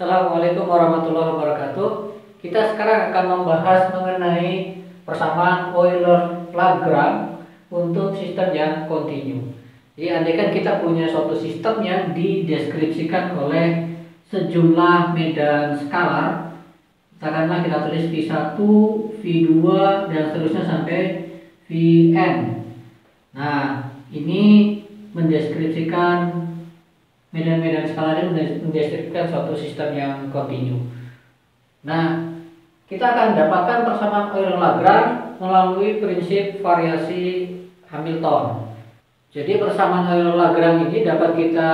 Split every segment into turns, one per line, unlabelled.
Assalamualaikum warahmatullahi wabarakatuh. Kita sekarang akan membahas mengenai persamaan Euler-Lagrange untuk sistem yang kontinu. Jadi andaikan kita punya suatu sistem yang dideskripsikan oleh sejumlah medan skalar, katakanlah kita tulis V1, V2 dan seterusnya sampai Vn. Nah, ini mendeskripsikan medan-medan skalar ini mendeskripsikan suatu sistem yang kontinu. Nah, kita akan dapatkan persamaan Euler-Lagrange melalui prinsip variasi Hamilton. Jadi persamaan Euler-Lagrange ini dapat kita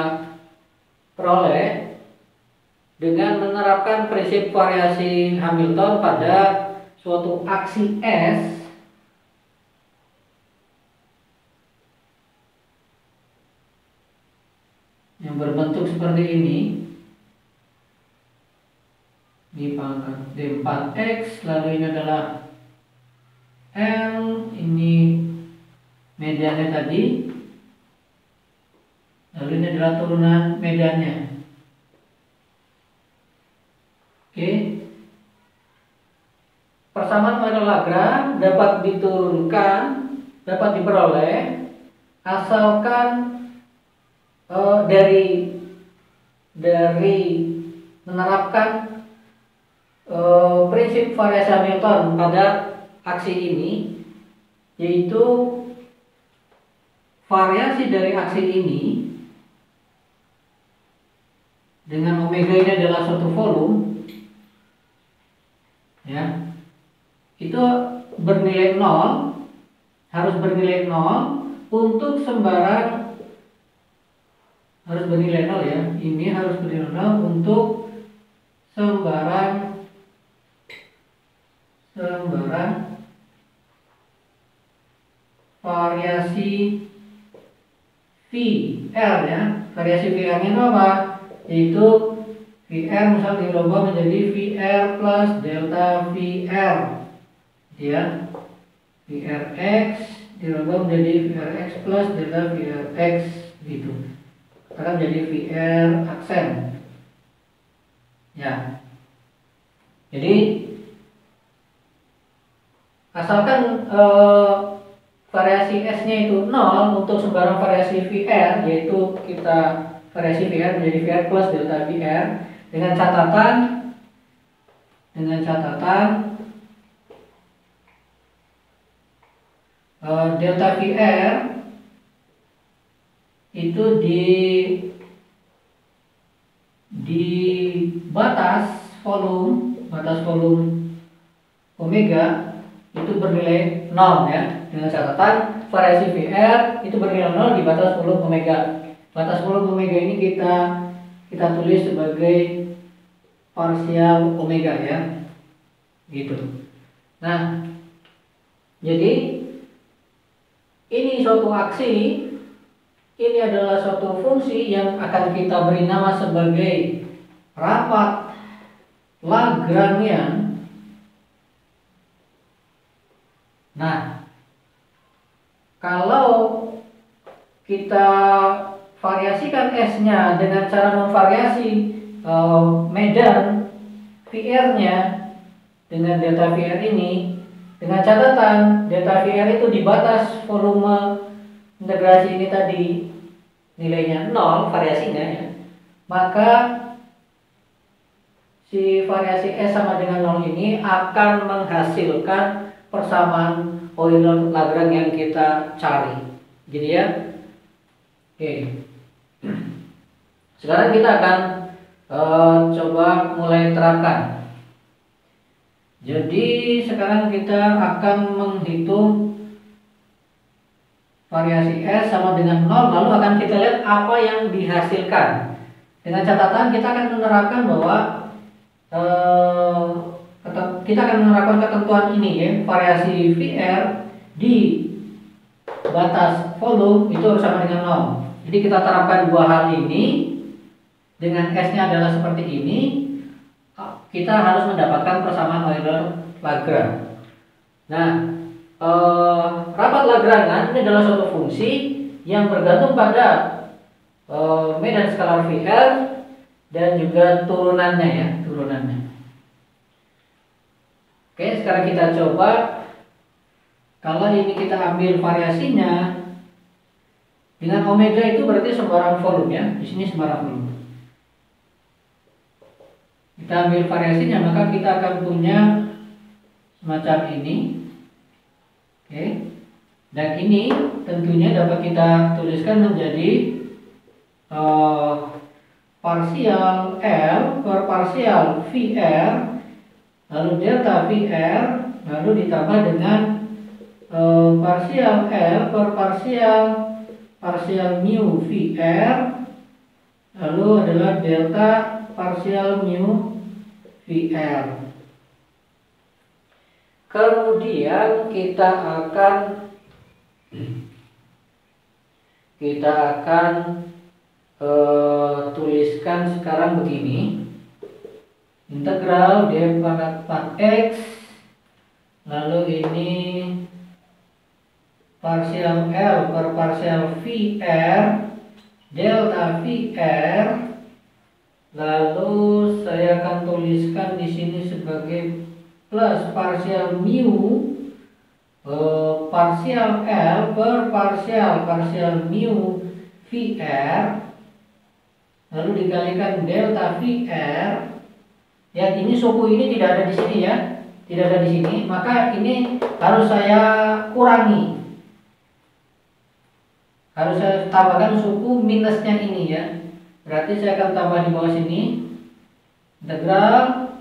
peroleh dengan menerapkan prinsip variasi Hamilton pada suatu aksi S yang berbentuk seperti ini, di pangkat D4X, lalu ini adalah L, ini medannya tadi, lalu ini adalah turunan medannya. Oke, persamaan Euler-Lagrange dapat diturunkan, dapat diperoleh asalkan dari menerapkan prinsip variasi Hamilton pada aksi ini, yaitu variasi dari aksi ini dengan omega ini adalah suatu volume, ya, itu bernilai 0, harus bernilai 0 untuk sembarang, harus bernilai 0 ya. Ini harus bernilai 0 untuk sembarang variasi VR ya. Variasi VR itu apa? Yaitu VR misal dirubah menjadi VR plus delta VR, ya. VRX dirubah menjadi VRX plus delta VRX gitu. Akan jadi VR aksen, ya. Jadi asalkan variasi S-nya itu 0 untuk sembarang variasi VR, yaitu kita variasi VR menjadi VR plus delta VR, dengan catatan delta VR itu di batas volume omega itu bernilai 0 ya, dengan catatan variasi VR itu bernilai 0 di batas volume omega. Batas volume omega ini kita tulis sebagai parsial omega ya, gitu. Nah, jadi ini suatu aksi, ini adalah suatu fungsi yang akan kita beri nama sebagai rapat Lagrangian. Nah, kalau kita variasikan S-nya dengan cara memvariasi medan VR-nya dengan delta VR ini, dengan catatan delta VR itu di batas volume integrasi ini tadi nilainya 0, variasinya ya, maka si variasi S sama dengan 0 ini akan menghasilkan persamaan Euler-Lagrange yang kita cari, gitu ya. Oke, sekarang kita akan coba mulai terapkan. Jadi sekarang kita akan menghitung variasi S sama dengan 0, lalu akan kita lihat apa yang dihasilkan. Dengan catatan kita akan menerapkan bahwa kita akan menerapkan ketentuan ini ya, variasi VR di batas volume itu sama dengan 0. Jadi kita terapkan dua hal ini, dengan S-nya adalah seperti ini, kita harus mendapatkan persamaan Euler-Lagrange. Nah, rapat Lagrange ini adalah suatu fungsi yang bergantung pada medan skalar VR dan juga turunannya ya, turunannya. Oke, sekarang kita coba. Kalau ini kita ambil variasinya dengan omega, itu berarti sembarang volume ya. Di sini sembarang volume. Kita ambil variasinya, maka kita akan punya semacam ini. Oke. Dan ini tentunya dapat kita tuliskan menjadi parsial L per parsial VR, lalu delta VR, lalu ditambah dengan parsial L per parsial mu VR, lalu adalah delta parsial mu VR. Kemudian kita akan tuliskan sekarang begini, integral d pangkat 4x, lalu ini parsial L per parsial VR delta VR, lalu saya akan tuliskan di sini sebagai plus parsial mu parsial L per parsial mu VR, lalu dikalikan delta VR. Ya, ini suku ini tidak ada di sini ya, tidak ada di sini, maka ini harus saya kurangi. Harus saya tambahkan suku minusnya ini ya. Berarti saya akan tambah di bawah sini integral,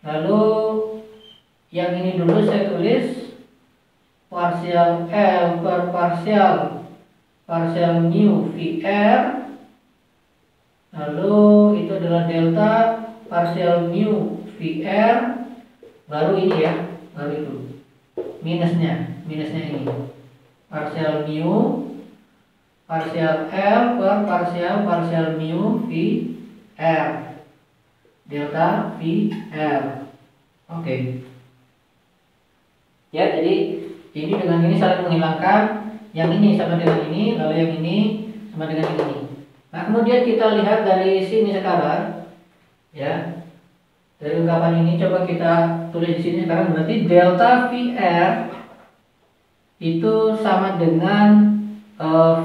lalu yang ini dulu saya tulis parsial L per parsial mu VR, lalu itu adalah delta parsial mu VR, baru ini ya, baru itu minusnya ini parsial mu parsial L per parsial mu VR delta VR. Oke. Ya, jadi ini dengan ini saling menghilangkan, yang ini sama dengan ini, lalu yang ini sama dengan yang ini. Nah, kemudian kita lihat dari sini sekarang, ya, dari ungkapan ini coba kita tulis di sini sekarang, berarti delta VR itu sama dengan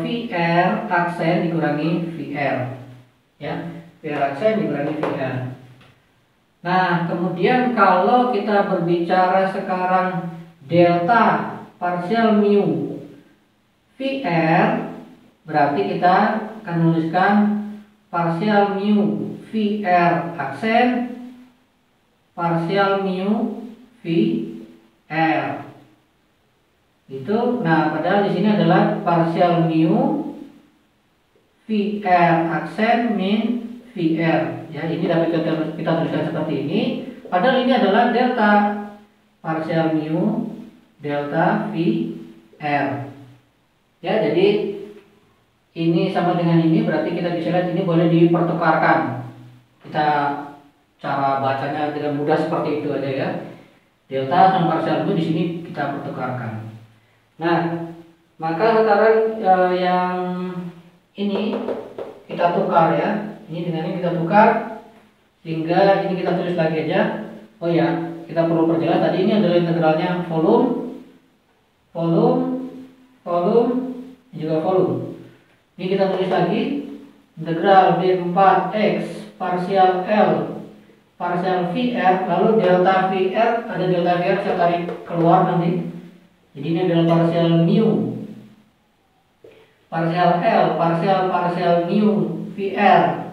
VR aksen dikurangi VR, ya, VR aksen dikurangi VR. Nah, kemudian kalau kita berbicara sekarang delta parsial mu VR, berarti kita akan menuliskan parsial mu VR aksen parsial mu VR. Itu, nah padahal di sini adalah parsial mu VR aksen min VR. Ya, ini dapat kita tuliskan seperti ini. Padahal ini adalah delta parsial mu delta VR. Ya, jadi ini sama dengan ini, berarti kita bisa lihat ini boleh dipertukarkan. Kita cara bacanya dengan mudah seperti itu aja ya. Delta sama parsial mu di sini kita pertukarkan. Nah, maka sekarang yang ini kita tukar ya. Ini dengan ini kita tukar, sehingga ini kita tulis lagi aja. Oh ya, kita perlu perjelas, tadi ini adalah integralnya volume, juga volume. Ini kita tulis lagi, integral d4x parsial L parsial VR, lalu delta VR, ada delta VR saya tarik keluar nanti. Jadi ini adalah parsial mu parsial L parsial mu VR,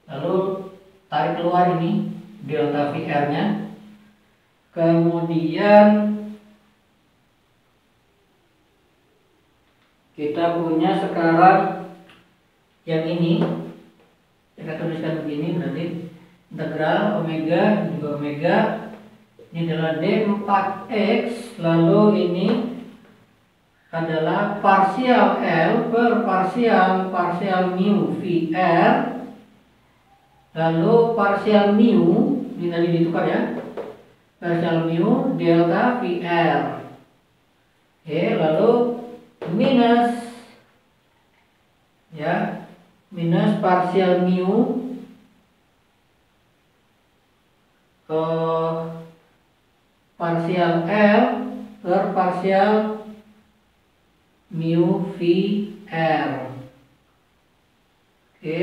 lalu tarik keluar ini delta VR-nya. Kemudian kita punya sekarang yang ini, kita tuliskan begini, berarti integral omega juga omega, ini adalah d4x, lalu ini adalah parsial L per parsial mu VR, lalu parsial mu ini tadi ditukar ya, parsial mu delta VR. Oke, lalu minus ya minus parsial mu parsial L per parsial mu VR. Oke.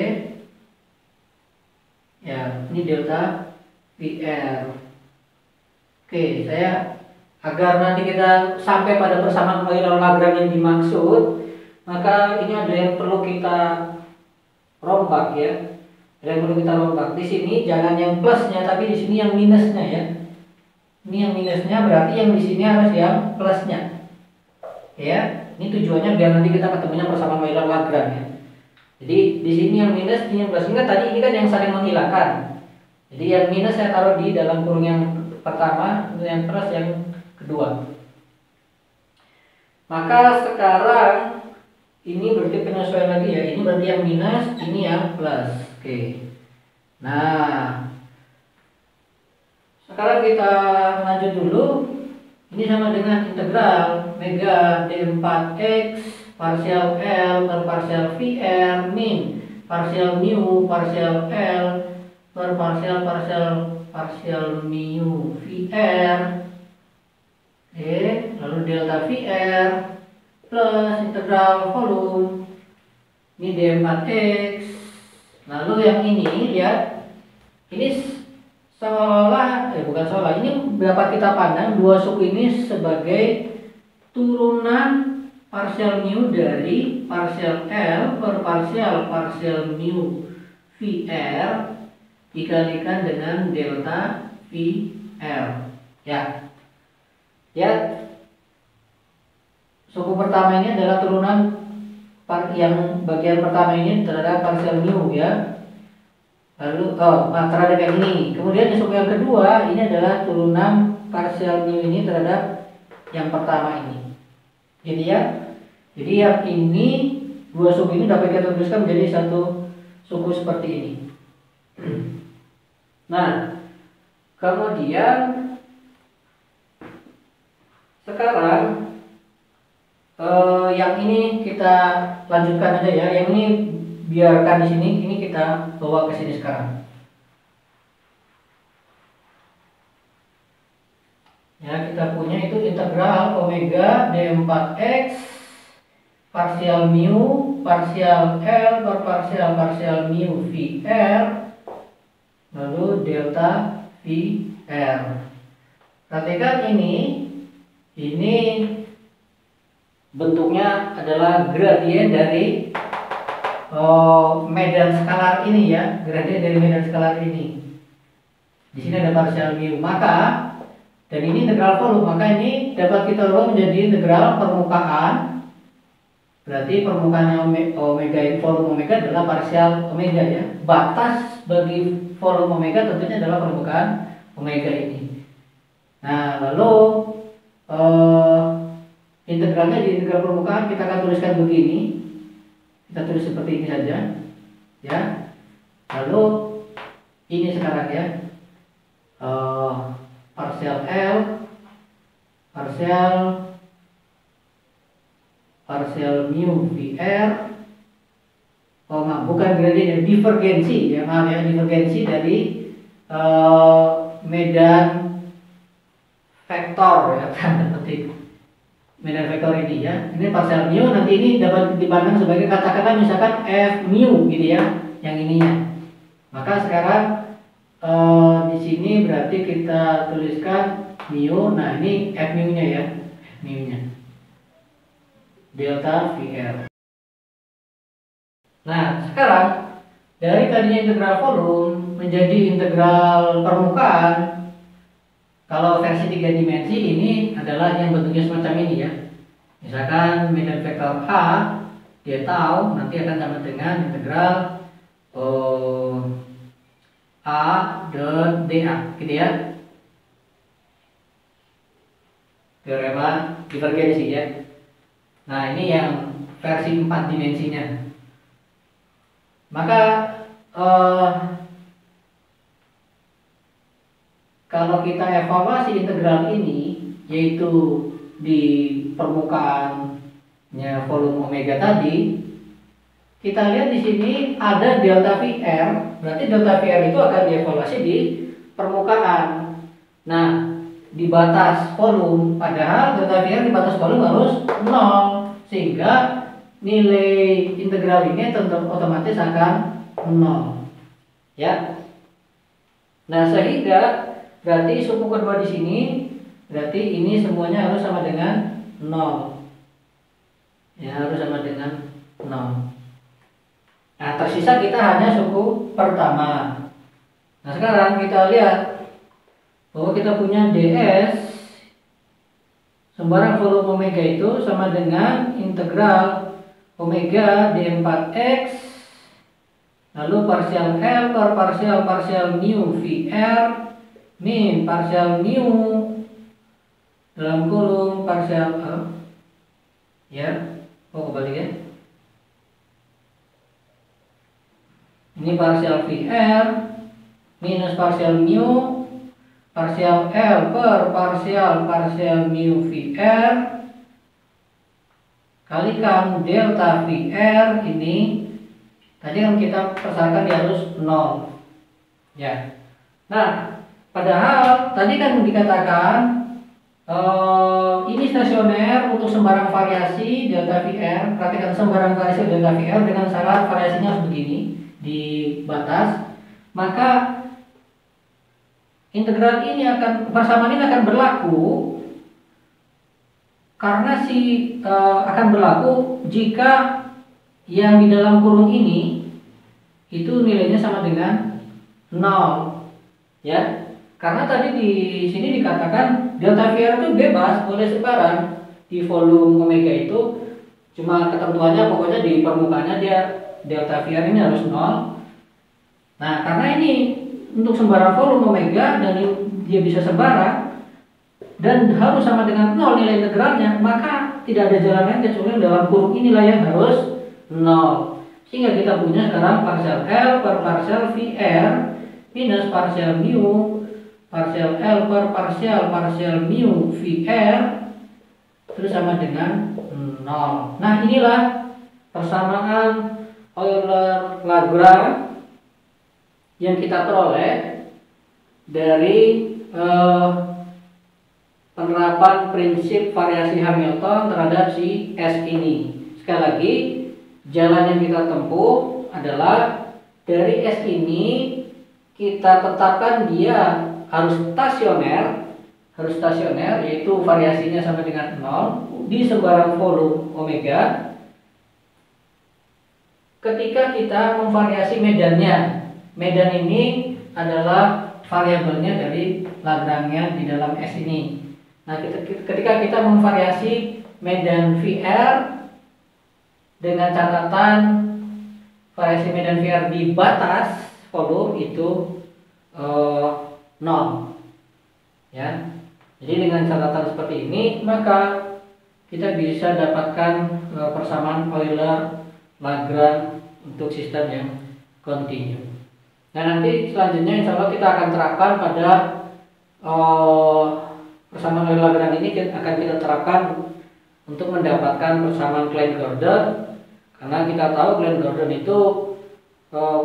Ya, ini delta VR. Oke, saya agar nanti kita sampai pada persamaan pembagian Lagrange yang dimaksud, maka ini ada yang perlu kita rombak ya. Ada yang perlu kita rombak. Di sini jangan yang plusnya, tapi di sini yang minusnya ya. Ini yang minusnya berarti yang di sini harus yang plusnya. Ya, ini tujuannya biar nanti kita ketemunya persamaan pembagian Lagrange ya. Jadi di sini yang minus, ini yang plus. Ingat tadi ini kan yang saling menghilangkan. Jadi yang minus saya taruh di dalam kurung yang pertama, yang plus yang kedua. Maka sekarang ini berarti penyesuaian lagi ya. Ini berarti yang minus, ini yang plus. Oke. Nah, sekarang kita lanjut dulu. Ini sama dengan integral mega d4x parsial L per parsial VR min parsial mu parsial L per parsial mu VR. Oke, lalu delta VR plus integral volume ini d4x. Lalu yang ini lihat, ini seolah bukan seolah, ini dapat kita pandang dua suku ini sebagai turunan parsial mu dari parsial L per parsial mu VR dikalikan dengan delta VR. Ya. Ya. Suku pertama ini adalah turunan yang bagian pertama ini terhadap parsial mu ya. Lalu terhadap yang ini. Kemudian di suku yang kedua ini adalah turunan parsial mu ini terhadap yang pertama ini. Jadi ya. Jadi yang ini dua suku ini dapat kita tuliskan menjadi satu suku seperti ini. Nah, kemudian sekarang yang ini kita lanjutkan aja ya. Yang ini biarkan di sini. Ini kita bawa ke sini sekarang. Ya, kita punya itu integral omega d4x parsial mu parsial L per parsial mu VR lalu delta VR. Perhatikan ini bentuknya adalah gradien dari medan skalar ini ya, gradien dari medan skalar ini. Di sini ada parsial mu, maka dan ini integral volume, maka ini dapat kita ubah menjadi integral permukaan. Berarti permukaan omega ini, volume omega adalah parsial omega ya. Batas bagi volume omega tentunya adalah permukaan omega ini. Nah, lalu integralnya di integral permukaan kita akan tuliskan begini. Kita tulis seperti ini saja. Ya. Lalu ini sekarang ya. Parsial L parsial mu VR, bukan gradien, divergensi ya, maaf ya, divergensi dari medan vektor ya, tanda petik medan vektor ini ya. Ini parsial mu, nanti ini dapat dipandang sebagai katakanlah misalkan F mu gitu ya, yang ininya. Maka sekarang di sini berarti kita tuliskan mu. Nah, ini F mu nya ya, F mu nya delta VR. Nah, sekarang dari tadinya integral volume menjadi integral permukaan. Kalau versi 3 dimensi ini adalah yang bentuknya semacam ini ya. Misalkan medan vektor A, dia tahu nanti akan sama dengan integral A dan dA, gitu ya. Teorema divergensi ya. Nah, ini yang versi 4 dimensinya. Maka kalau kita evaluasi integral ini, yaitu di permukaannya volume omega tadi, kita lihat di sini ada delta VR, berarti delta VR itu akan dievaluasi di permukaan. Nah, di batas volume, padahal delta VR di batas volume harus 0, sehingga nilai integral ini tentu otomatis akan 0. Ya. Nah, sehingga berarti suku kedua di sini, berarti ini semuanya harus sama dengan 0. Ya, harus sama dengan 0. Nah, tersisa kita hanya suku pertama. Nah, sekarang kita lihat bahwa kita punya ds sembarang volume omega itu sama dengan integral omega d4x lalu parsial L per parsial mu VR min parsial mu dalam kurung parsial ya. Kembali ya. Ini parsial VR minus parsial mu parsial L per parsial mu VR kalikan delta VR ini tadi kan kita persyaratkan dia harus 0. Ya. Nah, padahal tadi kan dikatakan ini stasioner untuk sembarang variasi delta VR. Perhatikan sembarang variasi delta VR dengan syarat variasinya harus begini di batas, maka integral ini persamaan ini akan berlaku karena akan berlaku jika yang di dalam kurung ini itu nilainya sama dengan 0. Ya. Karena tadi di sini dikatakan delta VR itu bebas, boleh sebarang di volume omega itu, cuma ketentuannya pokoknya di permukaannya dia delta VR ini harus 0. Nah, karena ini untuk sembarang volume omega dan dia bisa sebarang dan harus sama dengan 0 nilai integralnya, maka tidak ada jalan lain kecuali dalam kurung inilah yang harus 0. Sehingga kita punya sekarang parsial L per parsial VR minus parsial mu parsial L per parsial mu VR terus sama dengan 0. Nah, inilah persamaan Euler-Lagrange yang kita peroleh dari penerapan prinsip variasi Hamilton terhadap si S ini. Sekali lagi, jalan yang kita tempuh adalah dari S ini kita tetapkan dia harus stasioner, yaitu variasinya sama dengan 0 di sembarang volume omega. Ketika kita memvariasi medannya, medan ini adalah variabelnya dari Lagrange di dalam S ini. Nah, ketika kita memvariasi medan VR dengan catatan variasi medan VR di batas volume itu 0. Ya. Jadi dengan catatan seperti ini, maka kita bisa dapatkan persamaan Euler-Lagrange untuk sistem yang kontinu. Nah, nanti selanjutnya insya Allah kita akan terapkan pada persamaan Euler-Lagrange ini akan kita terapkan untuk mendapatkan persamaan Klein-Gordon, karena kita tahu Klein-Gordon itu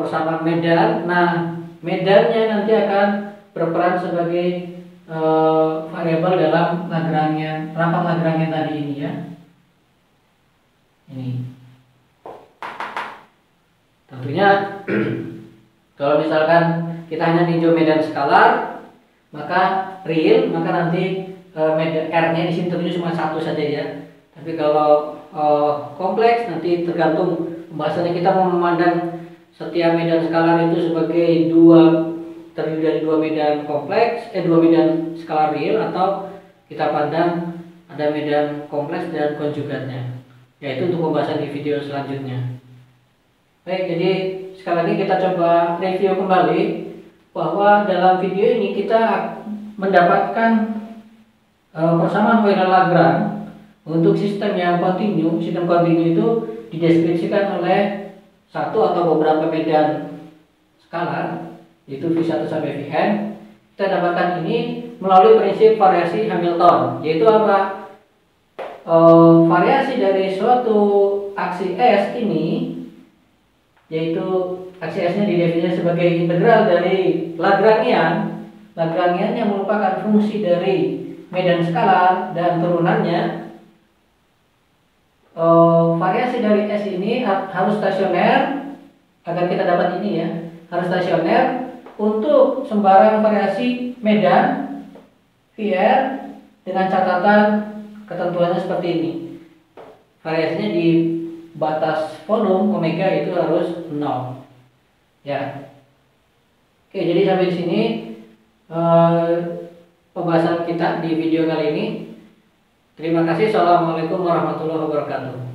persamaan medan. Nah, medannya nanti akan berperan sebagai variabel dalam Lagrange, rapat Lagrange tadi ini ya. Ini. Tentunya kalau misalkan kita hanya tinjau medan skalar, maka real, maka nanti medan R-nya di sini tentunya cuma satu saja ya. Tapi kalau kompleks nanti tergantung pembahasannya, kita mau memandang setiap medan skalar itu sebagai terdiri dari dua medan kompleks, dua medan skalar real, atau kita pandang ada medan kompleks dan konjugatnya. Yaitu untuk pembahasan di video selanjutnya. Baik, jadi sekali lagi kita coba review kembali bahwa dalam video ini kita mendapatkan persamaan Euler-Lagrange untuk sistem yang kontinu. Sistem kontinu itu dideskripsikan oleh satu atau beberapa medan skalar, yaitu V1 sampai Vn. Kita dapatkan ini melalui prinsip variasi Hamilton, yaitu apa? Variasi dari suatu aksi S ini yaitu aksi S-nya didefinisikan sebagai integral dari Lagrangian. Lagrangian yang merupakan fungsi dari medan skalar dan turunannya. Variasi dari S ini harus stasioner agar kita dapat ini ya, harus stasioner untuk sembarang variasi medan VR dengan catatan ketentuannya seperti ini. Variasinya di batas volume omega itu harus 0. Ya. Oke, jadi sampai di sini pembahasan kita di video kali ini. Terima kasih. Assalamualaikum warahmatullahi wabarakatuh.